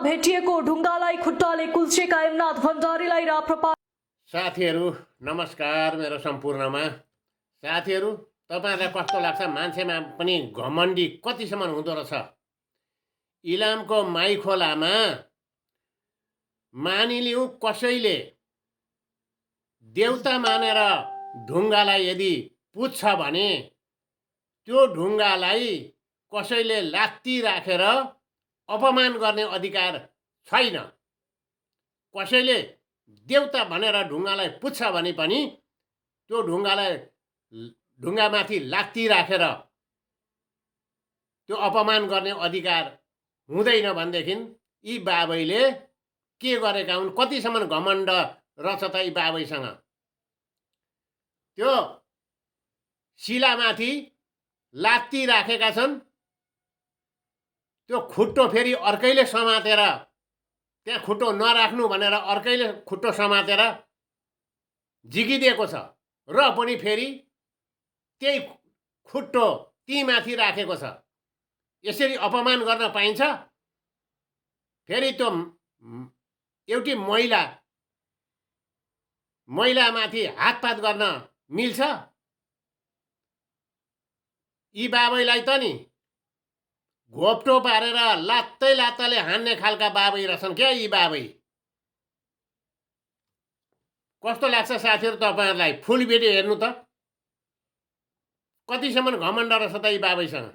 भेटिएको ढुङ्गालाई खुट्टाले कुल्चेका हेमनाथ भण्डारीलाई राप्रपा। साथीहरू नमस्कार। मेरो सम्पूर्णमा साथीहरू, तपाईहरुलाई कस्तो लाग्छ मान्छेमा पनि घमण्डी कतिसम्म हुँदो रहेछ? इलामको माई खोलामा मानिलिउँ कसैले देउता मानेर ढुङ्गालाई यदि पुज्छ भने त्यो ढुङ्गालाई कसैले लात्ती राखेर अपमान गर्ने अधिकार छैन। कसैले देउता भनेर ढुङ्गालाई पुज्छ भने पनि त्यो ढुङ्गामाथि लात्ती राखेर त्यो अपमान गर्ने अधिकार हुँदैन भनेदेखि यी बाबैले के गरेका हुन्? कतिसम्म घमण्ड रहेछ त यी बाबैसँग? त्यो शिलामाथि लात्ती राखेका छन्, त्यो खुट्टो फेरि अर्कैले समातेर, त्यहाँ खुट्टो नराख्नु भनेर अर्कैले खुट्टो समातेर झिकिदिएको छ र पनि फेरि त्यही खुट्टो तीमाथि राखेको छ। यसरी अपमान गर्न पाइन्छ? फेरि त्यो एउटी महिलामाथि हातपात गर्न मिल्छ? यी बाबैलाई त नि घोप्टो पारेर लात्तैले हान्ने खालका बाबै रहेछन् क्या यी बाबै। कस्तो लाग्छ साथीहरू तपाईहरुलाई? फुल भिडियो हेर्नु त, कतिसम्म घमण्ड रहेछ त यी बाबैसँग।